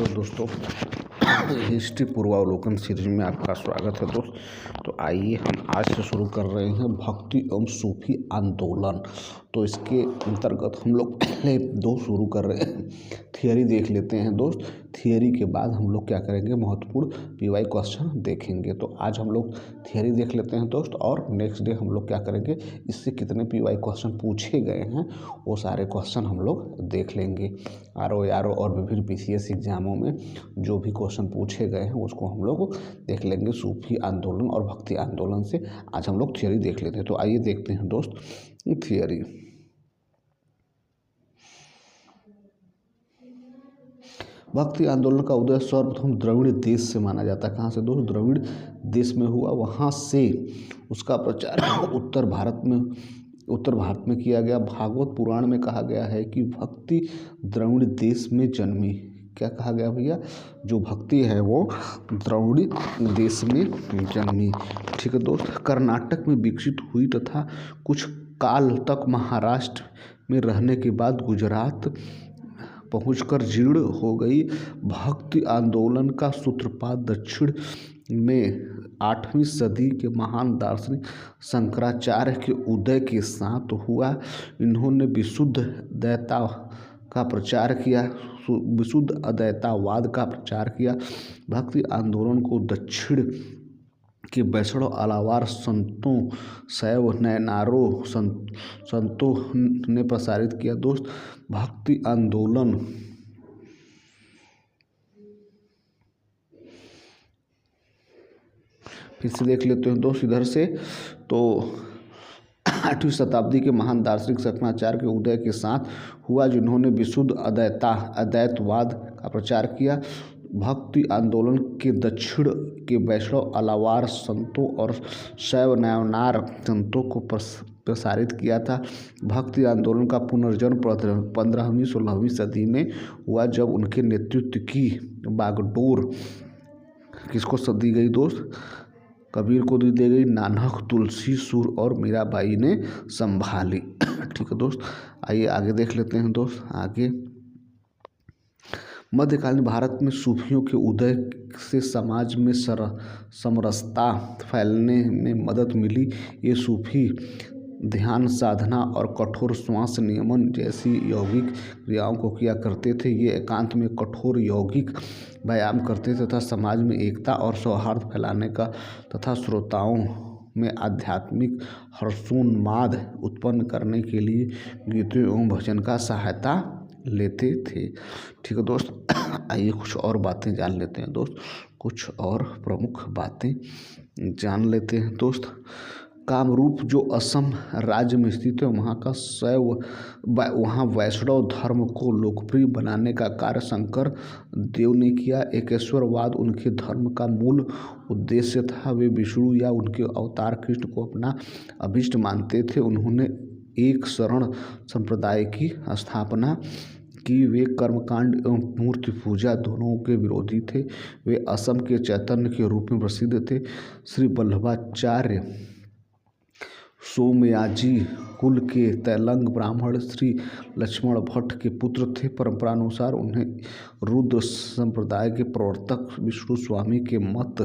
Hello दोस्तों, history पूर्वावलोकन series में आपका स्वागत है दोस्त। तो आइए हम आज से शुरू कर रहे हैं भक्ति एवं सूफी आंदोलन। तो इसके अंतर्गत हम लोग पहले दो शुरू कर रहे हैं, थियरी देख लेते हैं दोस्त। थियरी के बाद हम लोग क्या करेंगे, महत्वपूर्ण पीवाई क्वेश्चन देखेंगे। तो आज हम लोग थियरी देख लेते हैं दोस्त, और नेक्स्ट डे हम लोग क्या करेंगे, इससे कितने पीवाई क्वेश्चन पूछे गए हैं वो सारे क्वेश्चन हम लोग देख लेंगे। आरओ और विभिन्न पीसीएस एग्जामों में जो भी क्वेश्चन पूछे गए हैं उसको हम लोग देख लेंगे सूफी आंदोलन और भक्ति आंदोलन से। आज हम लोग थियरी देख लेते हैं। तो आइए देखते हैं दोस्त थियरी। भक्ति आंदोलन का उदय सर्वप्रथम द्रविड़ देश से माना जाता है। कहाँ से दोस्त? द्रविड़ देश में हुआ। वहाँ से उसका प्रचार उत्तर भारत में किया गया। भागवत पुराण में कहा गया है कि भक्ति द्रविड़ देश में जन्मी। क्या कहा गया भैया? जो भक्ति है वो द्रविड़ देश में जन्मी। ठीक है दोस्त। कर्नाटक में विकसित हुई तथा कुछ काल तक महाराष्ट्र में रहने के बाद गुजरात पहुंचकर जीर्ण हो गई। भक्ति आंदोलन का सूत्रपात दक्षिण में 8वीं सदी के महान दार्शनिक शंकराचार्य के उदय के साथ हुआ। इन्होंने विशुद्ध अद्वैतवाद का प्रचार किया। भक्ति आंदोलन को दक्षिण के वैष्णव अलावार संतों, शैव नयनारों संतों ने प्रसारित किया। दोस्त भक्ति आंदोलन फिर से देख लेते हैं दोस्त इधर से। तो 8वीं शताब्दी के महान दार्शनिक शंकराचार्य के उदय के साथ हुआ, जिन्होंने विशुद्ध अद्वैतवाद का प्रचार किया। भक्ति आंदोलन के दक्षिण के वैष्णव अलावार संतों और शैव नयनार संतों को प्रसारित किया था। भक्ति आंदोलन का पुनर्जन्म 15वीं-16वीं सदी में हुआ, जब उनके नेतृत्व की बागडोर किसको दी गई दोस्त? कबीर को दी गई। नानक, तुलसी, सूर और मीराबाई ने संभाली। ठीक है दोस्त, आइए आगे देख लेते हैं दोस्त। आगे मध्यकालीन भारत में सूफियों के उदय से समाज में समरसता फैलने में मदद मिली। ये सूफी ध्यान साधना और कठोर श्वास नियमन जैसी यौगिक क्रियाओं को किया करते थे। ये एकांत में कठोर यौगिक व्यायाम करते तथा समाज में एकता और सौहार्द फैलाने का तथा श्रोताओं में आध्यात्मिक हर्षोन्माद उत्पन्न करने के लिए गीतों एवं भजन का सहायता लेते थे। ठीक है दोस्त, आइए कुछ और बातें जान लेते हैं दोस्त। कुछ और प्रमुख बातें जान लेते हैं दोस्त। कामरूप जो असम राज्य में स्थित है, वहाँ वैष्णव धर्म को लोकप्रिय बनाने का कार्य शंकर देव ने किया। एकेश्वरवाद उनके धर्म का मूल उद्देश्य था। वे विष्णु या उनके अवतार कृष्ण को अपना अभीष्ट मानते थे। उन्होंने एक शरण संप्रदाय की स्थापना कि वे कर्मकांड एवं मूर्ति पूजा दोनों के विरोधी थे। वे असम के चैतन्य के रूप में प्रसिद्ध थे। श्री वल्लभाचार्य सोमयाजी कुल के तैलंग ब्राह्मण श्री लक्ष्मण भट्ट के पुत्र थे। परंपरानुसार उन्हें रुद्र संप्रदाय के प्रवर्तक विष्णु स्वामी के मत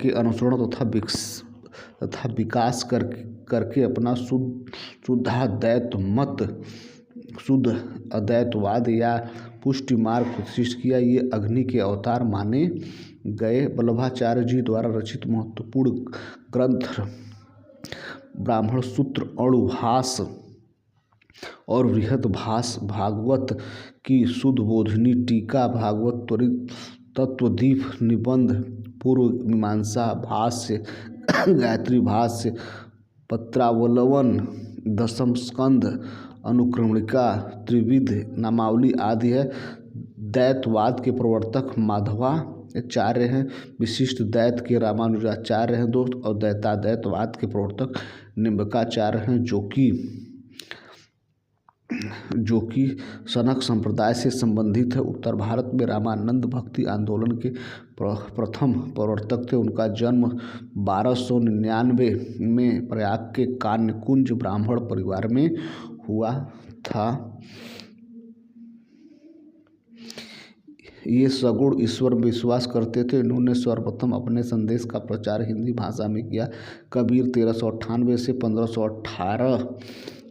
के अनुसरण तथा विकास करके अपना शुद्ध अद्वैतवाद या पुष्टि मार्ग प्रतिष्ठित किया। ये अग्नि के अवतार माने गए। वल्लभाचार्य जी द्वारा रचित महत्वपूर्ण ग्रंथ ब्राह्मण सूत्र, अणुभाष और बृहदभाष, भागवत की शुद्धबोधिनी टीका, भागवत त्वरित तत्वदीप, निबंध, पूर्व मीमांसा भाष्य, गायत्री भाष्य, पत्रावलवन, दशम स्कंध, अनुक्रमणिका, त्रिविध नामावली आदि है। दैतवाद के प्रवर्तक माधवाचार्य हैं। विशिष्ट दैत के रामानुजाचार्य हैं दोस्त। और दैतवाद के प्रवर्तक निम्बकाचार्य हैं, जो कि जो कि सनक संप्रदाय से संबंधित है। उत्तर भारत में रामानंद भक्ति आंदोलन के प्रथम प्रवर्तक थे। उनका जन्म 1299 में प्रयाग के कान्यकुंज ब्राह्मण परिवार में हुआ था। ये सगुण ईश्वर में विश्वास करते थे। इन्होंने सर्वप्रथम अपने संदेश का प्रचार हिंदी भाषा में किया। कबीर 1398 से 1518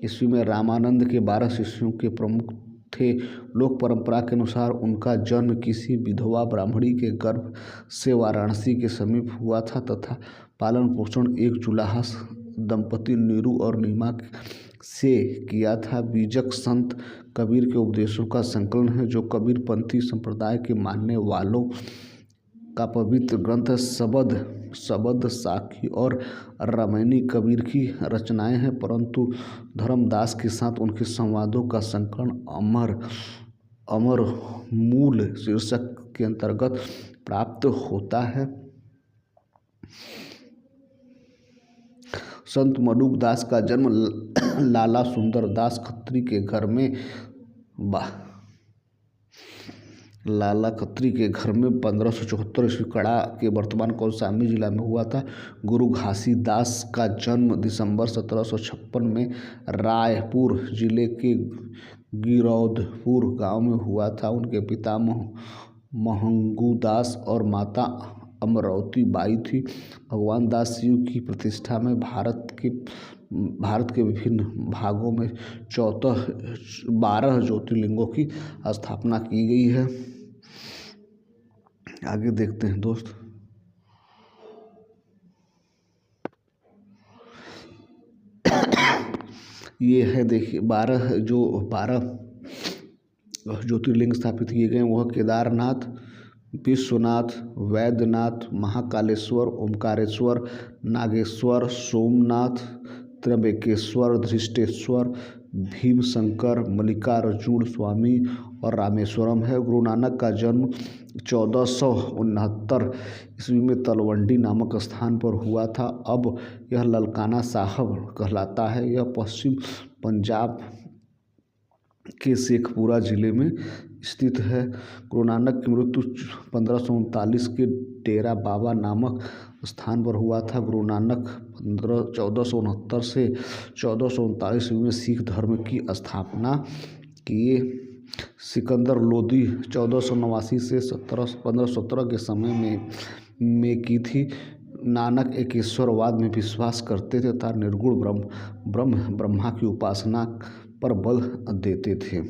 ईस्वी में रामानंद के 12 शिष्यों के प्रमुख थे। लोक परंपरा के अनुसार उनका जन्म किसी विधवा ब्राह्मणी के गर्भ से वाराणसी के समीप हुआ था तथा पालन पोषण एक जुलाहा दंपति नीरू और नीमा से किया था। बीजक संत कबीर के उपदेशों का संकलन है जो कबीरपंथी संप्रदाय के मानने वालों का पवित्र ग्रंथ शबद साखी और रामायणी कबीर की रचनाएं हैं, परंतु धर्मदास के साथ उनके संवादों का संकलन अमर मूल शीर्षक के अंतर्गत प्राप्त होता है। संत मडुक दास का जन्म लाला सुंदर दास खत्री के घर में 1574 ईस्वी कड़ा के वर्तमान कौशाम्बी जिला में हुआ था। गुरु घासीदास का जन्म दिसंबर 1756 में रायपुर जिले के गिरौदपुर गांव में हुआ था। उनके पिता महंगू दास और माता अमरावती बाई थी। भगवान दास शिव की प्रतिष्ठा में भारत के विभिन्न भागों में 12 ज्योतिर्लिंगों की स्थापना की गई है। आगे देखते हैं दोस्त। ये है देखिए 12 ज्योतिर्लिंग स्थापित किए गए। वह केदारनाथ, विश्वनाथ, वैद्यनाथ, महाकालेश्वर, ओमकारेश्वर, नागेश्वर, सोमनाथ, त्र्यंबकेश्वर, धृष्टेश्वर, भीमशंकर, मल्लिकार्जुन स्वामी और रामेश्वरम है। गुरु नानक का जन्म 1469 ईस्वी में तलवंडी नामक स्थान पर हुआ था। अब यह ललकाना साहब कहलाता है। यह पश्चिम पंजाब के शेखपुरा जिले में स्थित है। गुरु नानक की मृत्यु 1539 के डेरा बाबा नामक स्थान पर हुआ था। गुरु नानक 1469 से 1439 में सिख धर्म की स्थापना किए। सिकंदर लोदी 1489 से 1517 के समय में की थी। नानक एक ईश्वरवाद में विश्वास करते थे तथा निर्गुण ब्रह्मा की उपासना पर बल देते थे।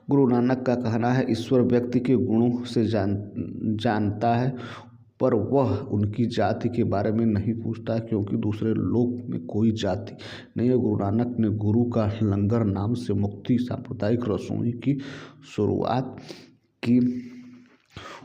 गुरु नानक का कहना है, ईश्वर व्यक्ति के गुणों से जानता है पर वह उनकी जाति के बारे में नहीं पूछता क्योंकि दूसरे लोक में कोई जाति नहीं है। गुरु नानक ने गुरु का लंगर नाम से मुक्ति सांप्रदायिक रसोई की शुरुआत की।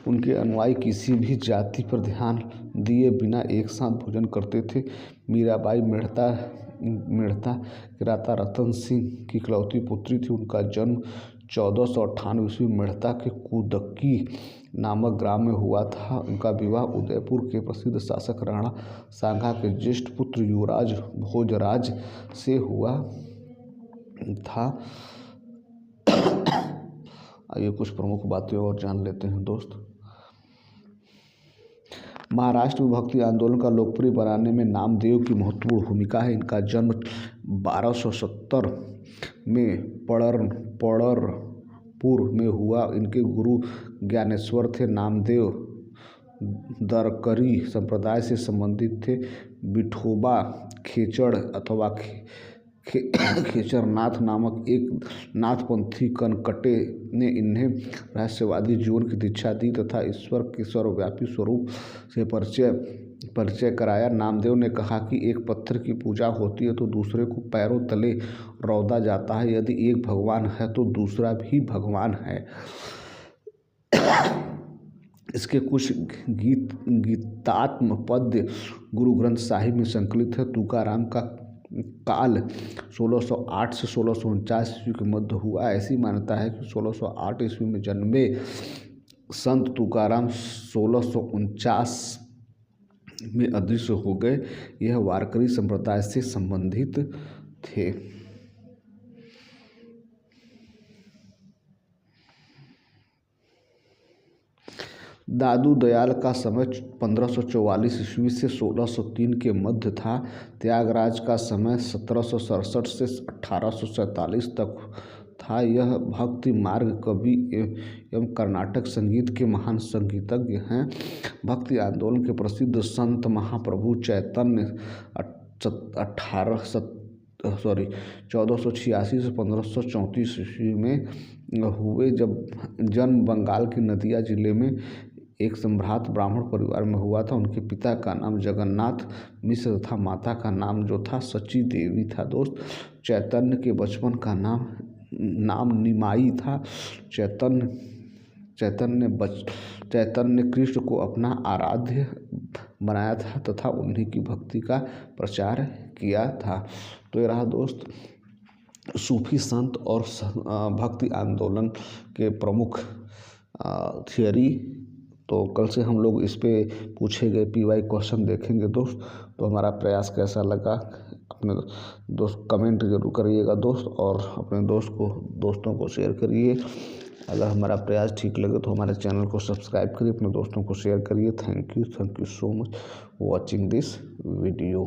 उनके अनुयायी किसी भी जाति पर ध्यान दिए बिना एक साथ भोजन करते थे। मीराबाई मेड़ता किराता रतन सिंह की इकलौती पुत्री थी। उनका जन्म 1498 ईस्वी मेड़ता के कुदक्की नामक ग्राम में हुआ था। उनका विवाह उदयपुर के प्रसिद्ध शासक राणा सांगा के ज्येष्ठ पुत्र युवराज भोजराज से हुआ था। आइए कुछ प्रमुख बातें और जान लेते हैं दोस्त। महाराष्ट्र में भक्ति आंदोलन का लोकप्रिय बनाने में नामदेव की महत्वपूर्ण भूमिका है। इनका जन्म 1270 में पड़रपुर में हुआ। इनके गुरु ज्ञानेश्वर थे। नामदेव दरकरी संप्रदाय से संबंधित थे। विठोबा खेचड़ अथवा खेचरनाथ नामक एक नाथपंथी कनकटे ने इन्हें रहस्यवादी जीवन की दीक्षा दी तथा ईश्वर के सर्वव्यापी स्वरूप से परिचय कराया। नामदेव ने कहा कि एक पत्थर की पूजा होती है तो दूसरे को पैरों तले रौंदा जाता है। यदि एक भगवान है तो दूसरा भी भगवान है। इसके कुछ गीतात्म पद्य गुरु ग्रंथ साहिब में संकलित है। तुकाराम का काल 1608 से 1649 ईस्वी के मध्य हुआ। ऐसी मान्यता है कि 1608 ईस्वी में जन्मे संत तुकाराम 1649 में अदृश्य हो गए। यह वारकरी संप्रदाय से संबंधित थे। दादू दयाल का समय 1544 ईस्वी से 1603 के मध्य था। त्यागराज का समय 1767 से 1847 तक था। यह भक्ति मार्ग कवि एवं कर्नाटक संगीत के महान संगीतज्ञ हैं। भक्ति आंदोलन के प्रसिद्ध संत महाप्रभु चैतन्य 1486 से 1534 ईस्वी में हुए। जब जन्म बंगाल के नदिया जिले में एक सम्भ्रात ब्राह्मण परिवार में हुआ था। उनके पिता का नाम जगन्नाथ मिश्र तथा माता का नाम जो था सची देवी था। दोस्त, चैतन्य के बचपन का नाम निमाई था। चैतन्य कृष्ण को अपना आराध्य बनाया था तथा उन्हीं की भक्ति का प्रचार किया था। तो ये रहा दोस्त सूफी संत और भक्ति आंदोलन के प्रमुख थियरी। तो कल से हम लोग इस पे पूछे गए PY क्वेश्चन देखेंगे दोस्त। तो हमारा प्रयास कैसा लगा अपने दोस्त कमेंट जरूर करिएगा दोस्त, और अपने दोस्तों को शेयर करिए। अगर हमारा प्रयास ठीक लगे तो हमारे चैनल को सब्सक्राइब करिए, अपने दोस्तों को शेयर करिए। Thank you so much watching this video.